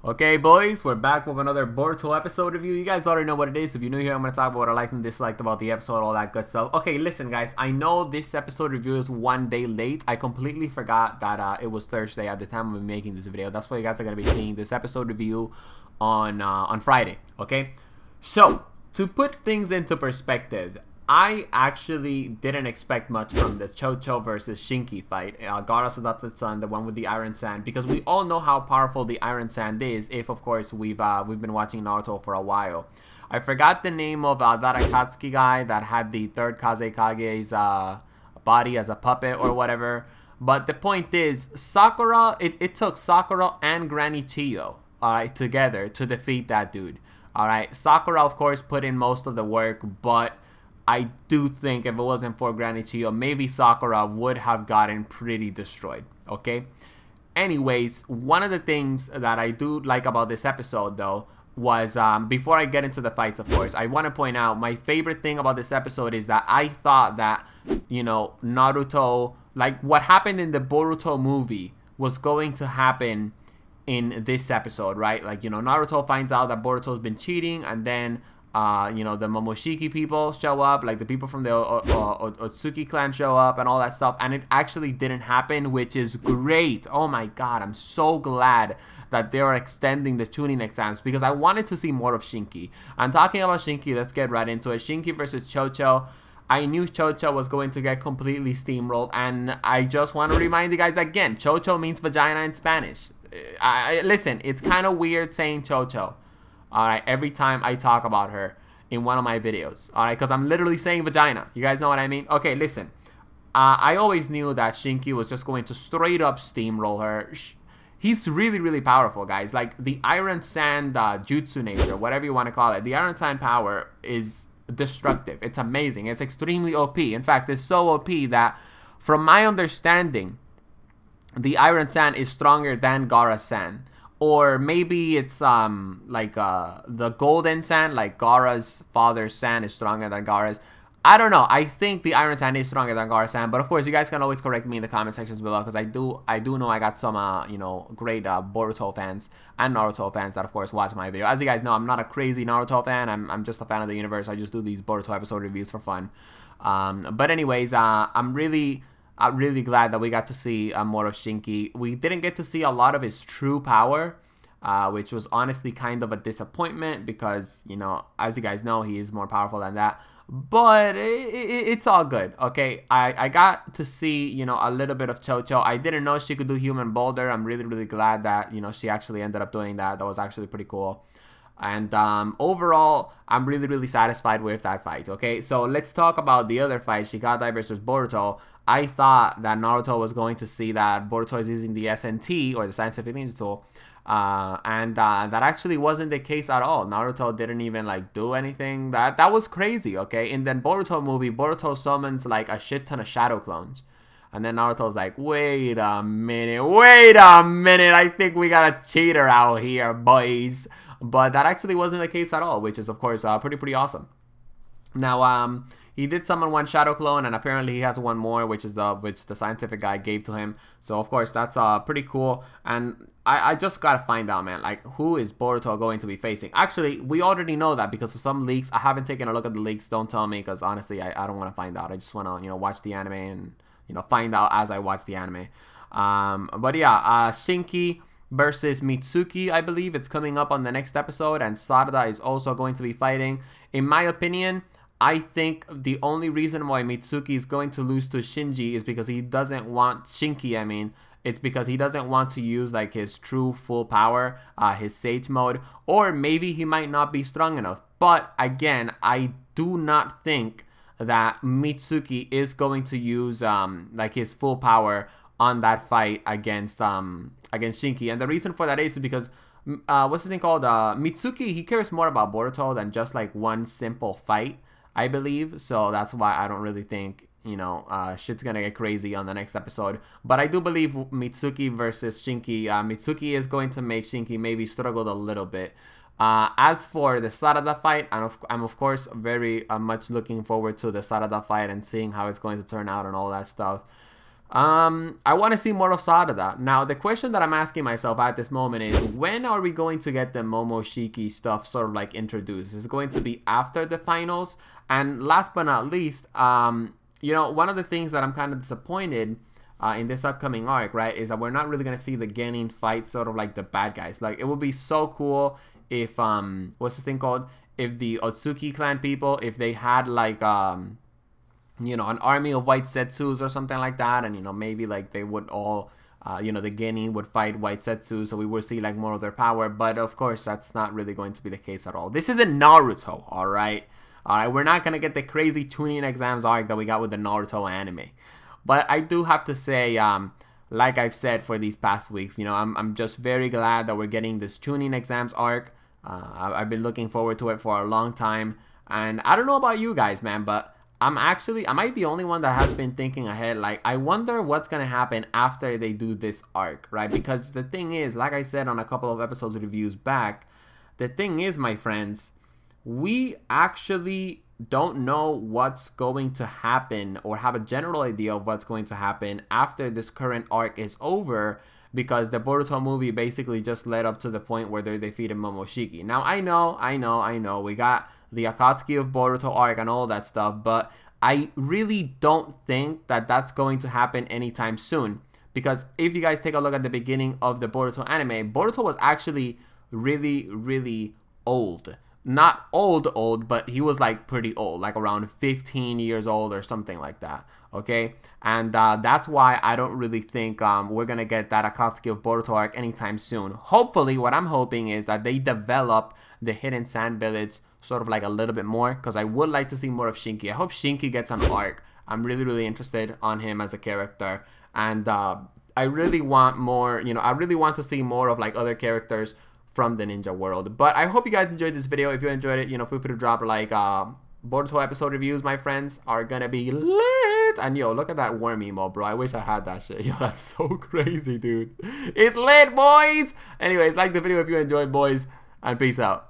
Okay, boys, we're back with another Boruto episode review. You guys already know what it is. If you're new here, I'm going to talk about what I liked and disliked about the episode, all that good stuff. Okay, listen, guys. I know this episode review is one day late. I completely forgot that it was Thursday at the time of making this video. That's why you guys are going to be seeing this episode review on Friday, okay? So, to put things into perspective, I actually didn't expect much from the Chocho versus Shinki fight, Gaara's adopted son, the one with the Iron Sand, because we all know how powerful the Iron Sand is. If of course we've been watching Naruto for a while. I forgot the name of that Akatsuki guy that had the third Kazekage's body as a puppet or whatever. But the point is, Sakura. It took Sakura and Granny Chiyo together to defeat that dude. All right, Sakura of course put in most of the work, but I do think if it wasn't for Granny Chiyo, maybe Sakura would have gotten pretty destroyed, okay? Anyways, one of the things that I do like about this episode, though, was, before I get into the fights, of course, I want to point out my favorite thing about this episode is that I thought that, you know, Naruto, like what happened in the Boruto movie was going to happen in this episode, right? Like, you know, Naruto finds out that Boruto's been cheating, and then you know, the Momoshiki people show up, like the people from the Otsuki clan show up and all that stuff, and it actually didn't happen, which is great. Oh my god, I'm so glad that they are extending the tuning exams because I wanted to see more of Shinki. I'm talking about Shinki, let's get right into it. Shinki versus Chocho. I knew Chocho was going to get completely steamrolled, and I just want to remind you guys again, Chocho means vagina in Spanish. Listen, it's kind of weird saying Chocho. Alright, every time I talk about her in one of my videos. Alright, because I'm literally saying vagina. You guys know what I mean? Okay, listen. I always knew that Shinki was just going to straight up steamroll her. He's really, really powerful, guys. Like, the Iron Sand jutsu nature, whatever you want to call it. The Iron Sand power is destructive. It's amazing. It's extremely OP. In fact, it's so OP that, from my understanding, the Iron Sand is stronger than Gaara's Sand. Or maybe it's like the golden sand, like Gaara's father's sand is stronger than Gaara's. I don't know. I think the Iron Sand is stronger than Gaara's sand, but of course you guys can always correct me in the comment sections below because I do know I got some you know, great Boruto fans and Naruto fans that of course watch my video. As you guys know, I'm not a crazy Naruto fan. I'm just a fan of the universe. I just do these Boruto episode reviews for fun. But anyways, I'm really glad that we got to see more of Shinki. We didn't get to see a lot of his true power, which was honestly kind of a disappointment because, you know, as you guys know, he is more powerful than that. But it's all good, okay? I got to see, you know, a little bit of Chocho. I didn't know she could do human boulder. I'm really glad that, you know, she actually ended up doing that. That was actually pretty cool. And overall, I'm really satisfied with that fight, okay? So let's talk about the other fight, Shikadai versus Boruto. I thought that Naruto was going to see that Boruto is using the SNT, or the Scientific Ninja Tool, and that actually wasn't the case at all. Naruto didn't even, like, do anything. That was crazy, okay? In the Boruto movie, Boruto summons, like, a shit ton of shadow clones. And then Naruto's like, wait a minute, I think we got a cheater out here, boys. But that actually wasn't the case at all, which is, of course, pretty awesome. Now, he did summon one shadow clone, and apparently he has one more, which the scientific guy gave to him. So, of course, that's pretty cool. And I just gotta find out, man, like, who is Boruto going to be facing? Actually, we already know that because of some leaks. I haven't taken a look at the leaks. Don't tell me, because honestly, I don't want to find out. I just want to, you know, watch the anime and, you know, find out as I watch the anime. But yeah, Shinki versus Mitsuki, I believe it's coming up on the next episode, and Sarada is also going to be fighting. In my opinion, I think the only reason why Mitsuki is going to lose to Shinji is because he doesn't want Shinki, I mean, it's because he doesn't want to use like his true full power, his Sage mode, or maybe he might not be strong enough. But again, I do not think that Mitsuki is going to use like his full power on that fight against Shinki. And the reason for that is because what's his name called? Mitsuki, he cares more about Boruto than just like one simple fight, I believe. So that's why I don't really think, you know, shit's gonna get crazy on the next episode. But I do believe Mitsuki versus Shinki, Mitsuki is going to make Shinki maybe struggle a little bit. As for the Sarada fight, I'm of course very much looking forward to the Sarada fight and seeing how it's going to turn out and all that stuff. I want to see more of Sarada. Now, the question that I'm asking myself at this moment is, when are we going to get the Momoshiki stuff sort of like introduced? Is it going to be after the finals? And last but not least, you know, one of the things that I'm kind of disappointed in this upcoming arc, right, is that we're not really going to see the Genin fight sort of like the bad guys. Like, it would be so cool if, what's this thing called? If the Otsuki clan people, if they had like, you know, an army of white Setsus or something like that, and, you know, maybe like they would all, you know, the Genin would fight white Setsu, so we would see like more of their power. But of course, that's not really going to be the case at all. This isn't Naruto, all right? We're not gonna get the crazy tuning exams arc that we got with the Naruto anime. But I do have to say, like I've said for these past weeks, you know, I'm just very glad that we're getting this tuning exams arc. I've been looking forward to it for a long time, and I don't know about you guys, man, but am I the only one that has been thinking ahead? Like, I wonder what's gonna happen after they do this arc, right? Because the thing is, like I said on a couple of episodes reviews back, the thing is, my friends, we actually don't know what's going to happen or have a general idea of what's going to happen after this current arc is over, because the Boruto movie basically just led up to the point where they defeated Momoshiki. Now, I know, we got the Akatsuki of Boruto arc and all that stuff, but I really don't think that that's going to happen anytime soon. Because if you guys take a look at the beginning of the Boruto anime, Boruto was actually really, really old. Not old, but he was like pretty old, like around 15 years old or something like that, okay? And that's why I don't really think we're gonna get that Akatsuki of Boruto arc anytime soon. Hopefully, what I'm hoping is that they develop the Hidden Sand Village sort of like a little bit more, because I would like to see more of Shinki. I hope Shinki gets an arc. I'm really, really interested on him as a character, and I really want more, you know, I really want to see more of like other characters from the ninja world. But I hope you guys enjoyed this video. If you enjoyed it, you know, feel free to drop like Boruto episode reviews, my friends, are gonna be lit. And yo, look at that worm emo, bro. I wish I had that shit. Yo, that's so crazy, dude. It's lit, boys. Anyways, like the video if you enjoyed, boys, and peace out.